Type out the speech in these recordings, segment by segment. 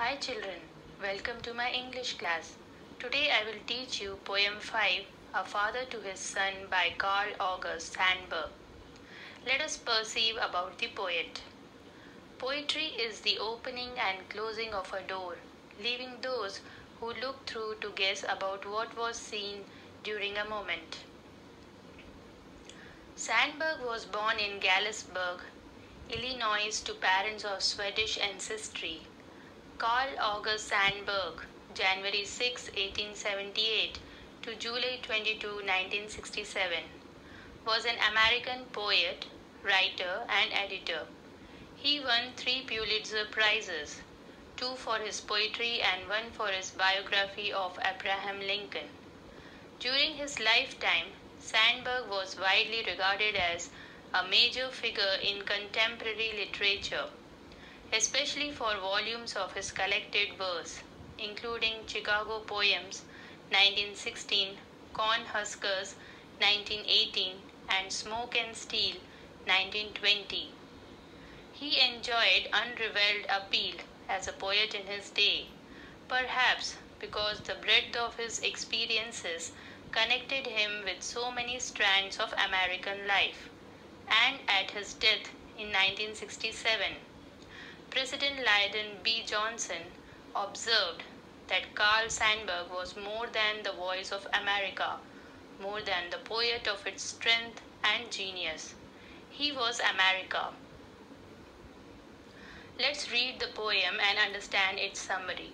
Hi children, welcome to my English class. Today I will teach you poem 5, A Father to His Son by Carl August Sandburg. Let us perceive about the poet. Poetry is the opening and closing of a door, leaving those who look through to guess about what was seen during a moment. Sandburg was born in Galesburg, Illinois to parents of Swedish ancestry. Carl August Sandburg, January 6, 1878 to July 22, 1967, was an American poet, writer, and editor. He won 3 Pulitzer Prizes, 2 for his poetry and 1 for his biography of Abraham Lincoln. During his lifetime, Sandburg was widely regarded as a major figure in contemporary literature, especially for volumes of his collected verse, including Chicago Poems 1916, Corn Huskers 1918, and Smoke and Steel 1920. He enjoyed unrivaled appeal as a poet in his day, perhaps because the breadth of his experiences connected him with so many strands of American life. And at his death in 1967, President Lyndon B. Johnson observed that Carl Sandburg was more than the voice of America, more than the poet of its strength and genius. He was America. Let's read the poem and understand its summary.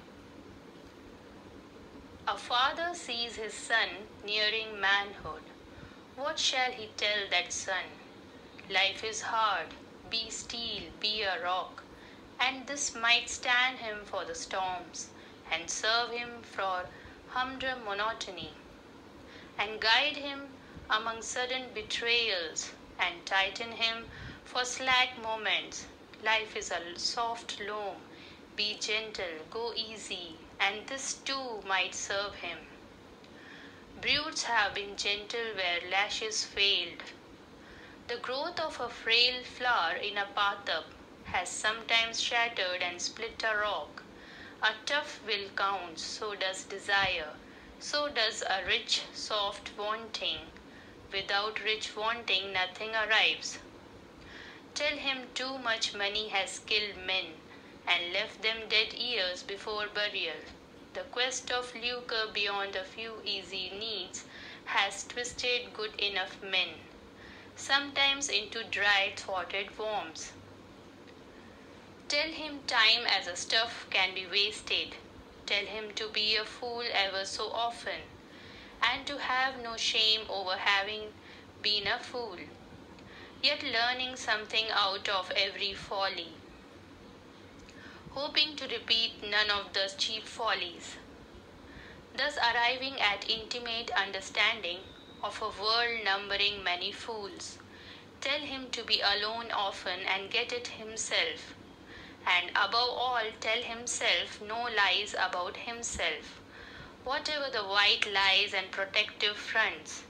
A father sees his son nearing manhood. What shall he tell that son? Life is hard, be steel, be a rock. And this might stand him for the storms, and serve him for humdrum monotony, and guide him among sudden betrayals, and tighten him for slack moments. Life is a soft loam, be gentle, go easy, and this too might serve him. Brutes have been gentle where lashes failed. The growth of a frail flower in a bathtub has sometimes shattered and split a rock. A tough will counts, so does desire, so does a rich, soft wanting. Without rich wanting, nothing arrives. Tell him too much money has killed men, and left them dead years before burial. The quest of lucre beyond a few easy needs has twisted good enough men, sometimes into dry, thwarted worms. Tell him time as a stuff can be wasted. Tell him to be a fool ever so often, and to have no shame over having been a fool, yet learning something out of every folly, hoping to repeat none of the cheap follies, thus arriving at intimate understanding of a world numbering many fools. Tell him to be alone often and get it himself, and above all tell himself no lies about himself, whatever the white lies and protective fronts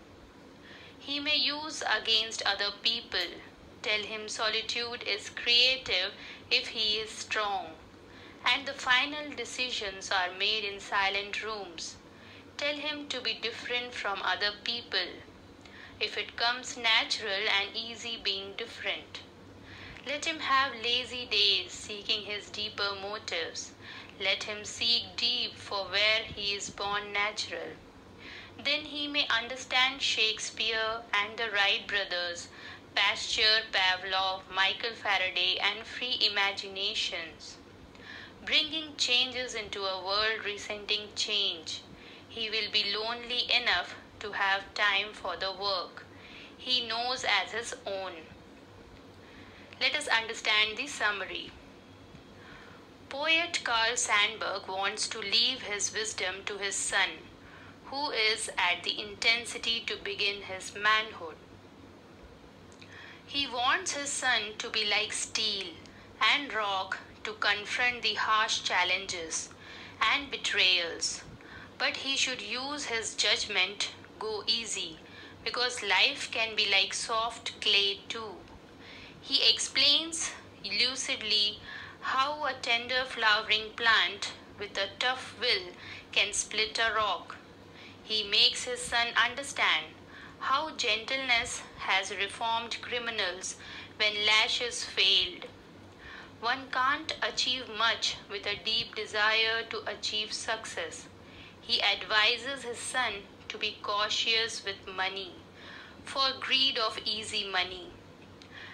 he may use against other people. Tell him solitude is creative if he is strong, and the final decisions are made in silent rooms. Tell him to be different from other people, if it comes natural and easy being different. Let him have lazy days seeking his deeper motives. Let him seek deep for where he is born natural. Then he may understand Shakespeare and the Wright brothers, Pasteur, Pavlov, Michael Faraday, and free imaginations, bringing changes into a world resenting change. He will be lonely enough to have time for the work he knows as his own. Let us understand the summary. Poet Carl Sandburg wants to leave his wisdom to his son, who is at the intensity to begin his manhood. He wants his son to be like steel and rock to confront the harsh challenges and betrayals, but he should use his judgment, go easy, because life can be like soft clay too. He explains lucidly How a tender flowering plant with a tough will can split a rock. He makes his son understand how gentleness has reformed criminals when lashes failed. One can't achieve much with a deep desire to achieve success. He advises his son to be cautious with money, for greed of easy money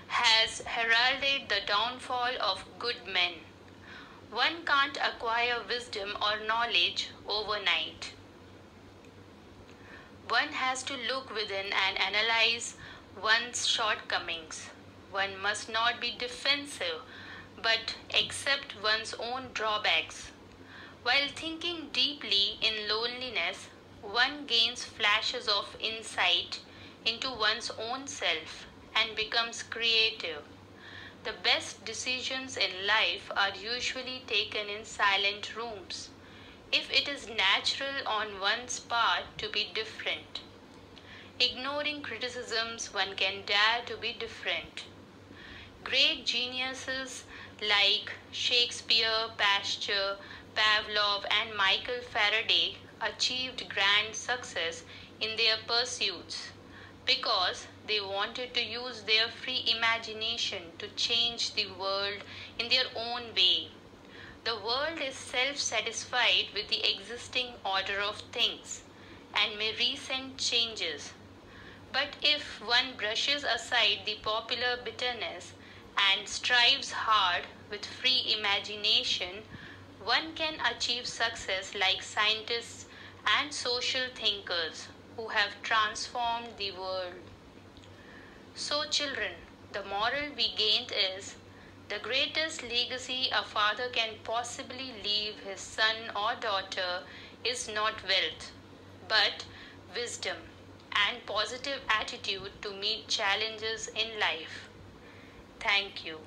has heralded the downfall of good men. One can't acquire wisdom or knowledge overnight. One has to look within and analyze one's shortcomings. One must not be defensive but accept one's own drawbacks. While thinking deeply in loneliness, one gains flashes of insight into one's own self and becomes creative. The best decisions in life are usually taken in silent rooms, if it is natural on one's part to be different. Ignoring criticisms, one can dare to be different. Great geniuses like Shakespeare, Pasteur, Pavlov, and Michael Faraday achieved grand success in their pursuits because they wanted to use their free imagination to change the world in their own way. The world is self-satisfied with the existing order of things and may resent changes. But if one brushes aside the popular bitterness and strives hard with free imagination, one can achieve success like scientists and social thinkers who have transformed the world. So, children, the moral we gained is the greatest legacy a father can possibly leave his son or daughter is not wealth, but wisdom and positive attitude to meet challenges in life. Thank you.